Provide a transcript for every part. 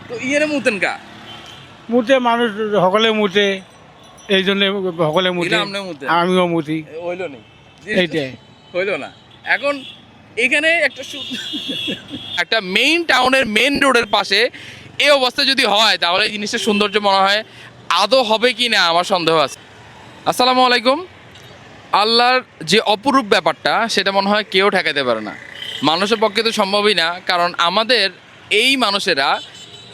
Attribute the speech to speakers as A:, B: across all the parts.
A: তো ইয়েরে মুতেন কা
B: মুতে মানুষ সকলে মুতে, এই জন্য সকলে মুতে,
A: এরা আমনে মুতেন?
B: আমিও মুতি,
A: হইলো নি
B: এইটাই।
A: হইলো না। এখন এখানে একটা মেইন টাউনের মেইন রোডের পাশে এই অবস্থা যদি হয় তাহলে এই জিনিসটা সৌন্দর্য মনে হয় আদৌ হবে কি না আমার সন্দেহ আছে। আসসালামু আলাইকুম। আল্লাহর যে অপরূপ ব্যাপারটা সেটা মনে হয় কেউ ঠেকাতে পারে না, মানুষের পক্ষে তো সম্ভবই না। কারণ আমাদের এই মানুষেরা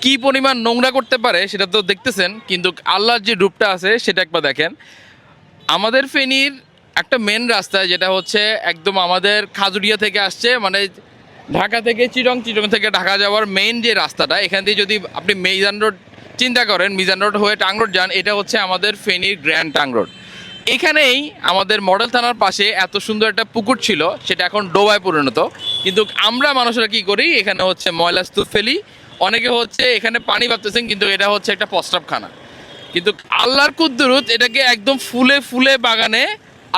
A: কি পরিমাণ নোংরা করতে পারে সেটা তো দেখতেছেন, কিন্তু আল্লাহর যে রূপটা আছে সেটা একবার দেখেন। আমাদের ফেনীর একটা মেন রাস্তা যেটা হচ্ছে একদম আমাদের খাজুরিয়া থেকে আসছে, মানে ঢাকা থেকে চিটং, চিটং থেকে ঢাকা যাওয়ার মেইন যে রাস্তাটা, এখান দিয়ে যদি আপনি মিজান রোড চিন্তা করেন, মিজান রোড হয়ে টাং রোড যান, এটা হচ্ছে আমাদের ফেনীর গ্র্যান্ড টাং রোড। এখানেই আমাদের মডেল থানার পাশে এত সুন্দর একটা পুকুর ছিল, সেটা এখন ডোবায় পরিণত। কিন্তু আমরা মানুষরা কি করি, এখানে হচ্ছে ময়লা স্তূপ ফেলি, অনেকে হচ্ছে এখানে পানি ভাবতেছেন কিন্তু এটা হচ্ছে একটা প্রস্রাবখানা। কিন্তু আল্লাহর কুদ্দুরুত এটাকে একদম ফুলে ফুলে বাগানে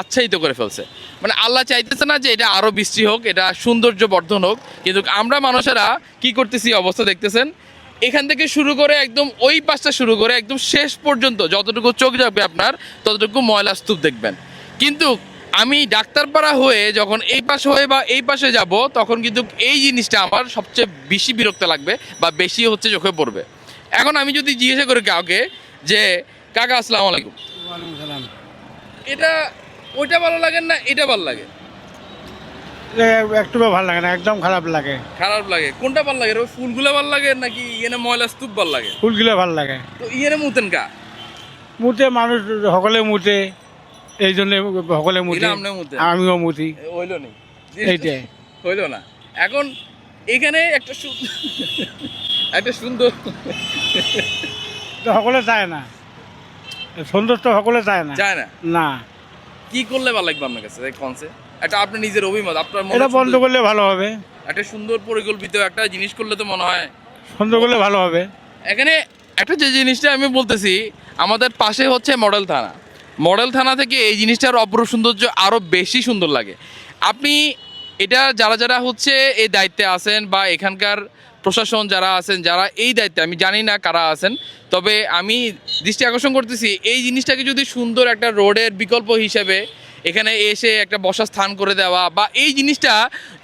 A: আচ্ছাদিত করে ফেলছে। মানে আল্লাহ চাইতেছে না যে এটা আরও বৃষ্টি হোক, এটা সৌন্দর্য বর্ধন হোক, কিন্তু আমরা মানুষেরা কি করতেছি অবস্থা দেখতেছেন। এখান থেকে শুরু করে একদম ওই পাশটা শুরু করে একদম শেষ পর্যন্ত যতটুকু চোখ যাবে আপনার ততটুকু ময়লা স্তূপ দেখবেন। কিন্তু আমি ডাক্তারপাড়া হয়ে যখন এই পাশে হয়ে বা এই পাশে যাব, তখন কিন্তু এই জিনিসটা আমার সবচেয়ে বেশি বিরক্ত লাগবে বা বেশি হচ্ছে চোখে পড়বে। এখন আমি যদি জিজ্ঞাসা করি কাউকে যে কাকা আসসালামু আলাইকুম,
B: ওয়ালাইকুম সালাম।
A: এটা ওইটা ভালো লাগে না এটা ভালো লাগে?
B: একটু ভালো লাগে না, একদম খারাপ লাগে।
A: খারাপ লাগে? কোনটা ভালো লাগে? ওই ফুলগুলো ভালো লাগে নাকি ইয়েনে ময়লা স্তূপ ভালো লাগে?
B: ফুলগুলো ভালো লাগে।
A: তো ইয়েনে মুতেন কা
B: মুতে মানুষ সকলে মুতে, এই জন্য সকলে মুতে,
A: এরা আমনে মুতেন?
B: আমিও মুতি,
A: হইলো নি
B: এইটাই।
A: হইলো না। এখন এখানে একটা সুন্দর
B: তো সকলে চায় না, সৌন্দর্য সকলে চায় না।
A: চায় না?
B: না,
A: কি করলে ভালো লাগবে আপনার কাছে কনসে একটা আপনার নিজের অভিমত, আপনার মনে
B: এটা বন্ধ
A: সুন্দর-
B: করলে ভালো হবে,
A: একটা সুন্দর পরিকল্পিত একটা জিনিস করলে তো মনে হয়
B: সুন্দর করলে ভালো হবে।
A: এখানে একটা যে জিনিসটা আমি বলতেছি, আমাদের পাশে হচ্ছে মডেল থানা। মডেল থানা থেকে এই জিনিসটার অপরূপ সৌন্দর্য আরও বেশি সুন্দর লাগে। আপনি এটা যারা যারা হচ্ছে এই দায়িত্বে আছেন বা এখানকার প্রশাসন যারা আছেন, যারা এই দায়িত্বে, আমি জানি না কারা আছেন, তবে আমি দৃষ্টি আকর্ষণ করতেছি এই জিনিসটাকে যদি সুন্দর একটা রোডের বিকল্প হিসেবে এখানে এসে একটা বসার স্থান করে দেওয়া, বা এই জিনিসটা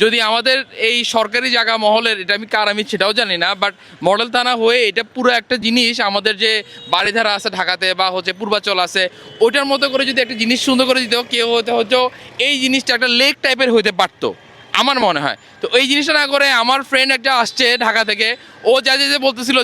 A: যদি আমাদের এই সরকারি জায়গা মহলের, এটা আমি সেটাও জানি না, বাট মডেল থানা হয়ে এটা পুরো একটা জিনিস আমাদের যে বাড়িধারা আছে ঢাকাতে বা হচ্ছে পূর্বাচল আছে, ওইটার মতো করে যদি একটা জিনিস সুন্দর করে দিত, কেউ হয়তো এই জিনিসটা একটা লেক টাইপের হইতে পারতো আমার মনে হয়। তো এই জিনিসটা না করে আমার ফ্রেন্ড একটা আসছে ঢাকা থেকে, ও যা যে বলতেছিল